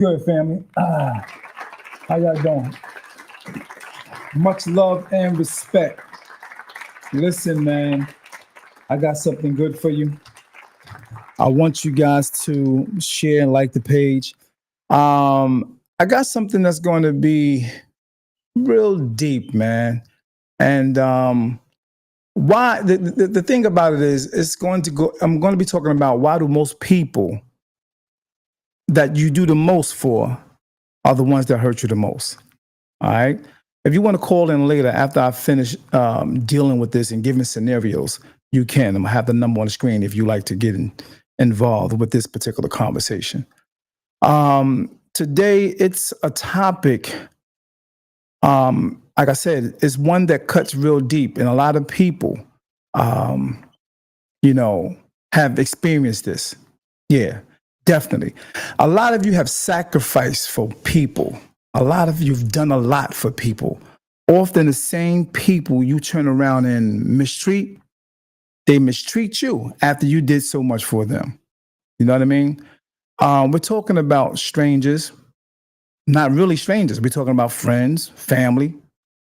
Good family. How y'all doing? Much love and respect. Listen, man, I got something good for you. I want you guys to share and like the page. I got something that's going to be real deep, man. And why the thing about it is it's going to go, I'm going to be talking about why do most people that you do the most for are the ones that hurt you the most. All right. If you want to call in later after I finish dealing with this and giving scenarios, you can. I'm gonna have the number on the screen if you like to get involved with this particular conversation. Today, it's a topic. Like I said, it's one that cuts real deep, and a lot of people, um, you know, have experienced this. Yeah, definitely. A lot of you have sacrificed for people. A lot of you've done a lot for people. Often the same people you turn around and mistreat, they mistreat you after you did so much for them. You know what I mean? We're talking about strangers, not really strangers. We're talking about friends, family.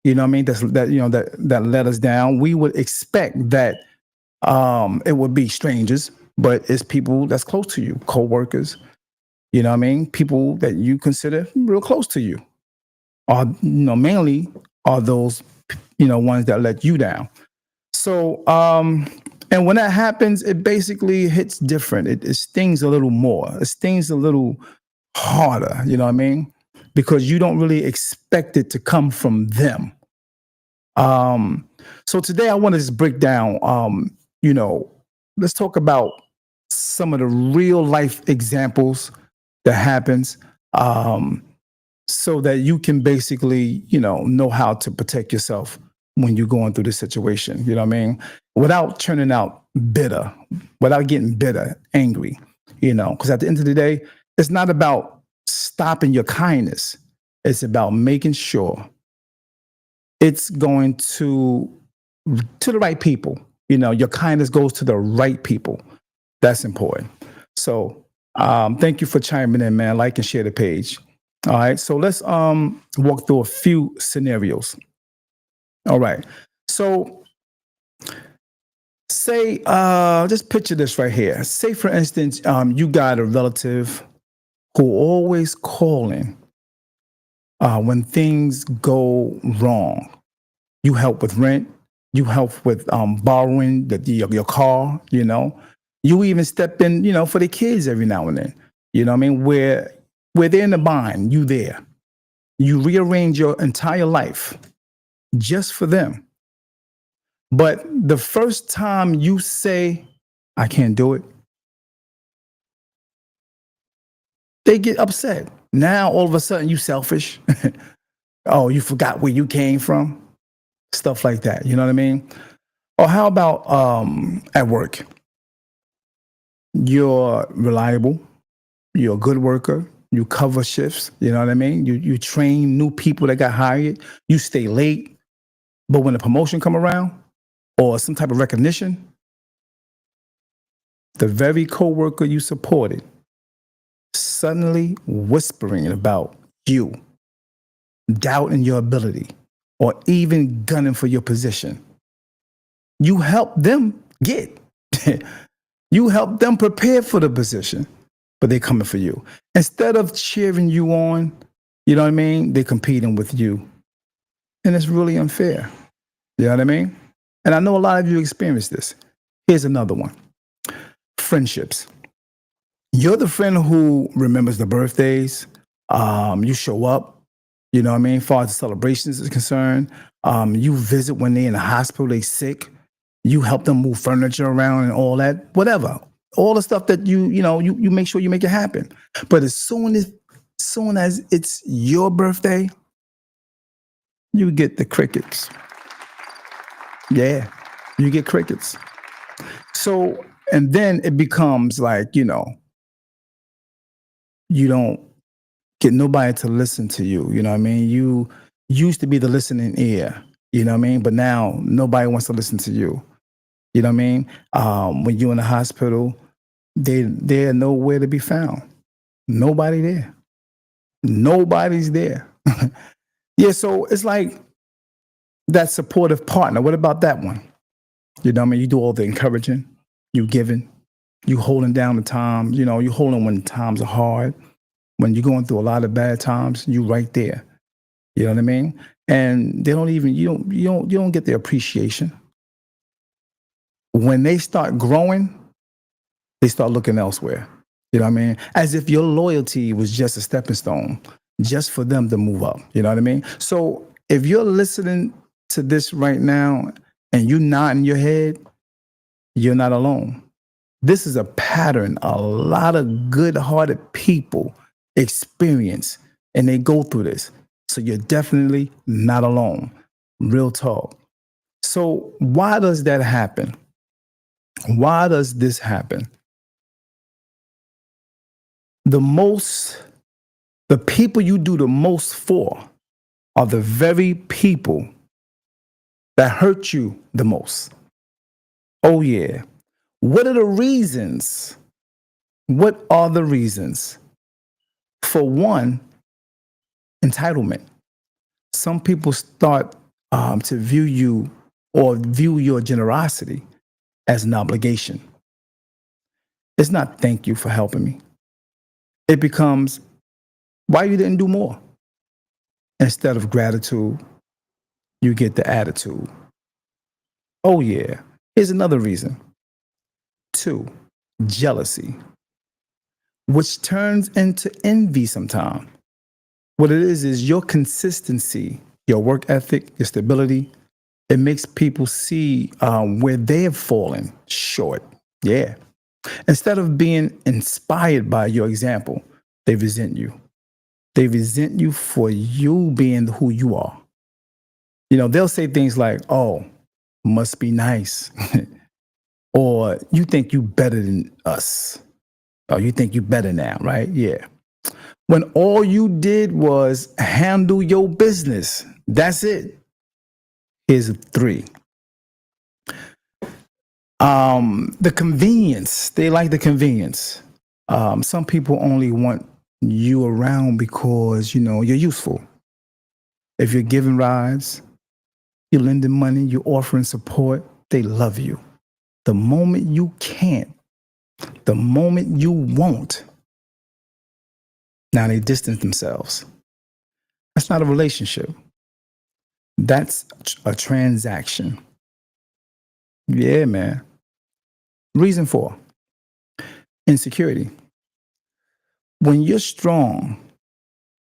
You know what I mean? That let us down. We would expect that it would be strangers, but it's people that's close to you, co-workers, you know what I mean? People that you consider real close to you are, mainly are those, ones that let you down. So, and when that happens, it basically hits different. It stings a little more. It stings a little harder, you know what I mean? Because you don't really expect it to come from them. Um, so today I want to just break down, you know, let's talk about some of the real life examples that happens, so that you can basically, know how to protect yourself when you're going through this situation. You know what I mean? Without turning out bitter, without getting bitter, angry, because at the end of the day, it's not about stopping your kindness. It's about making sure it's going to the right people. Your kindness goes to the right people. That's important. So thank you for chiming in, man. Like and share the page. All right. So let's walk through a few scenarios. All right. So say just picture this right here. Say for instance, you got a relative who always calling when things go wrong. You help with rent. You help with borrowing your car. You even step in, for the kids every now and then. You know what I mean? Where they're in the bind, you there. You rearrange your entire life just for them. But the first time you say, I can't do it, they get upset. Now all of a sudden you selfish. Oh, you forgot where you came from. Stuff like that. You know what I mean? Or how about at work? You're reliable. You're a good worker. You cover shifts. You know what I mean? You train new people that got hired. You stay late. But when a promotion come around or some type of recognition, the very coworker you supported suddenly whispering about you, doubting your ability, or even gunning for your position. You help them get. You help them prepare for the position, but they're coming for you. Instead of cheering you on, you know what I mean? They're competing with you. And it's really unfair. You know what I mean? And I know a lot of you experience this. Here's another one. Friendships. You're the friend who remembers the birthdays. You show up, you know what I mean? As far as the celebrations is concerned, you visit when they're in the hospital, they sick. You help them move furniture around and all that, whatever. All the stuff that you make sure you make it happen. But as soon as it's your birthday, you get the crickets. Yeah, you get crickets. So, and then it becomes like, you don't get nobody to listen to you. You know what I mean? You used to be the listening ear, you know what I mean? But now nobody wants to listen to you. You know what I mean? When you're in the hospital, they're nowhere to be found. Nobody there. Nobody's there. Yeah, so it's like that supportive partner. What about that one? You know what I mean? You do all the encouraging, you giving, you holding down the time, you holding when times are hard. When you're going through a lot of bad times, you right there. You know what I mean? And they don't even you don't get the appreciation. When they start growing, they start looking elsewhere. You know what I mean? As if your loyalty was just a stepping stone, just for them to move up. You know what I mean? So if you're listening to this right now and you nodding your head, you're not alone. This is a pattern a lot of good hearted people experience and they go through this. So you're definitely not alone. Real talk. So, why does that happen? Why does this happen? The most, the people you do the most for are the very people that hurt you the most. Oh, yeah. What are the reasons? What are the reasons? For one, entitlement. Some people start to view you or view your generosity as an obligation. It's not thank you for helping me. It becomes why you didn't do more. Instead of gratitude, you get the attitude. Oh, yeah. Here's another reason. Two, jealousy, which turns into envy sometimes. What it is your consistency, your work ethic, your stability. It makes people see where they have fallen short. Yeah. Instead of being inspired by your example, they resent you. They resent you for you being who you are. They'll say things like, oh, must be nice. Or you think you better than us. Or you think you better now, right? Yeah. When all you did was handle your business. That's it. Here's a three. The convenience. They like the convenience. Some people only want you around because, you're useful. If you're giving rides, you're lending money, you're offering support, they love you. The moment you can't, the moment you won't, now they distance themselves. That's not a relationship. That's a transaction. Yeah, man. Reason four, insecurity. When you're strong,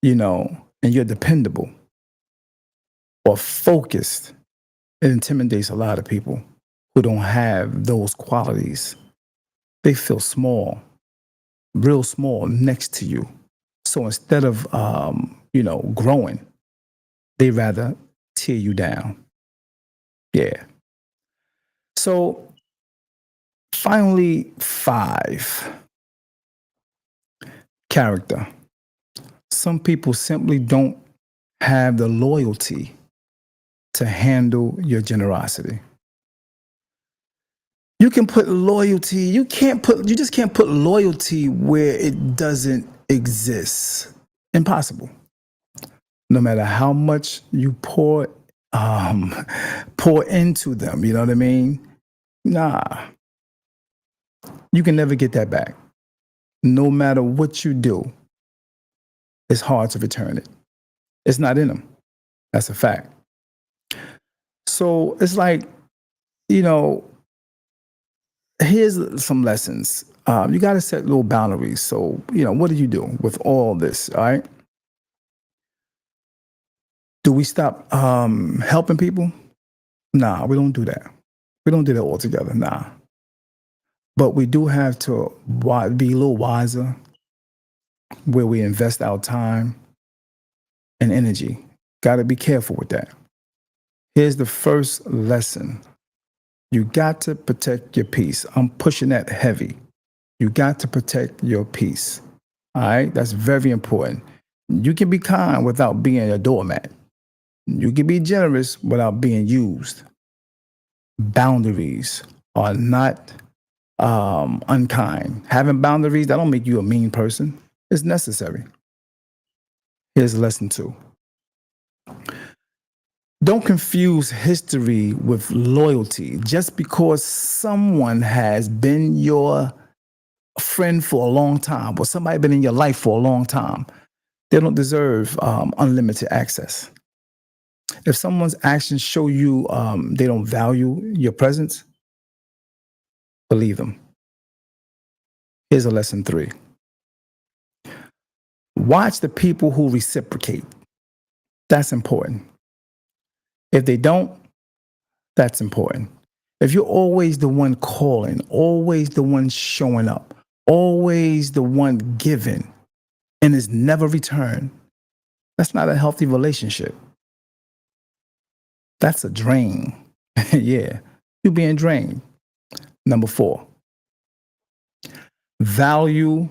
and you're dependable or focused, it intimidates a lot of people who don't have those qualities. They feel small, real small next to you. So instead of, growing, they rather tear you down. Yeah. So finally, five, character. Some people simply don't have the loyalty to handle your generosity. You can put loyalty, you just can't put loyalty where it doesn't exist. Impossible. No matter how much you um, pour into them, you know what I mean? Nah, you can never get that back. No matter what you do, it's hard to return it. It's not in them. That's a fact. So it's like, you know, here's some lessons. You got to set little boundaries. So, what do you do with all this? All right. Do we stop helping people? Nah, we don't do that. We don't do that altogether. Nah. But we do have to be a little wiser where we invest our time and energy. Got to be careful with that. Here's the first lesson. You got to protect your peace. I'm pushing that heavy. You got to protect your peace. All right? That's very important. You can be kind without being a doormat. You can be generous without being used. Boundaries are not unkind. Having boundaries, that don't make you a mean person. It's necessary. Here's lesson 2. Don't confuse history with loyalty. Just because someone has been your friend for a long time or somebody been in your life for a long time, they don't deserve unlimited access. If someone's actions show you they don't value your presence, believe them. Here's a lesson 3. Watch the people who reciprocate. That's important. If they don't, that's important. If you're always the one calling, always the one showing up, always the one giving, and is never returned, that's not a healthy relationship. That's a drain. Yeah, you're being drained. Number 4, value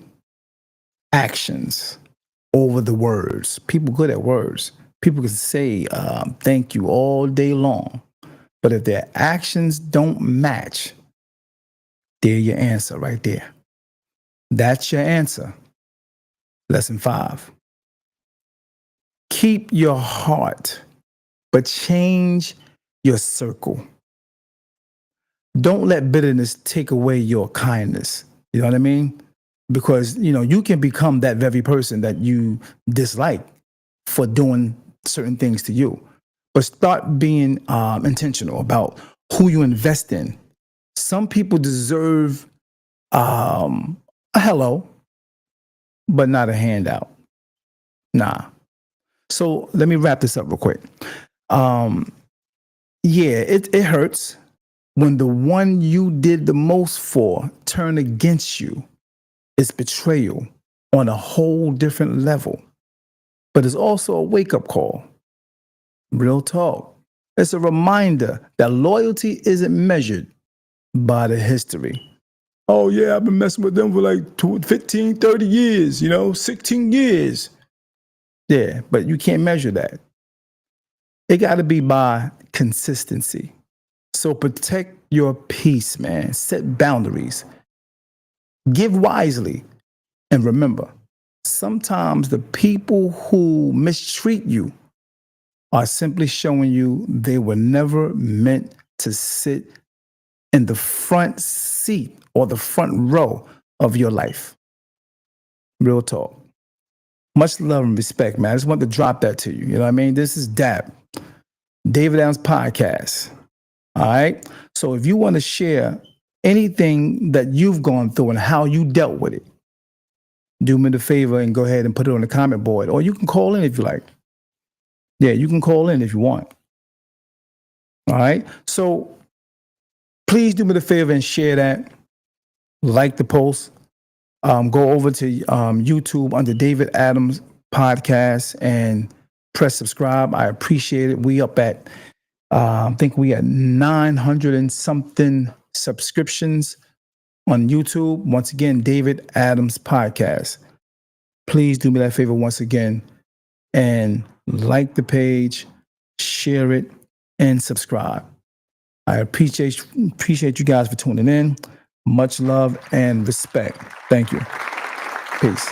actions over the words. People good at words. People can say thank you all day long, but if their actions don't match, there's your answer right there. That's your answer. Lesson 5. Keep your heart, but change your circle. Don't let bitterness take away your kindness. You know what I mean? Because, you can become that very person that you dislike for doing certain things to you. But start being intentional about who you invest in. Some people deserve a hello, but not a handout. Nah. So let me wrap this up real quick. Yeah, it hurts when the one you did the most for turn against you. It's betrayal on a whole different level. But it's also a wake-up call. Real talk. It's a reminder that loyalty isn't measured by the history. Oh, yeah, I've been messing with them for like 15, 30 years, 16 years. Yeah, but you can't measure that. It got to be by consistency. So protect your peace, man. Set boundaries. Give wisely. And remember, sometimes the people who mistreat you are simply showing you they were never meant to sit in the front seat or the front row of your life. Real talk. Much love and respect, man. I just want to drop that to you. You know what I mean? This is D.A.P, David Adams Podcast. All right? So if you want to share anything that you've gone through and how you dealt with it, do me the favor and go ahead and put it on the comment board. Or you can call in if you like. Yeah, you can call in if you want. All right? So please do me the favor and share that. Like the post. Go over to YouTube under David Adams Podcast and press subscribe. I appreciate it. We up at, I think we at 900 and something subscriptions on YouTube. Once again, David Adams Podcast. Please do me that favor once again and like the page, share it, and subscribe. I appreciate you guys for tuning in. Much love and respect. Thank you. Peace.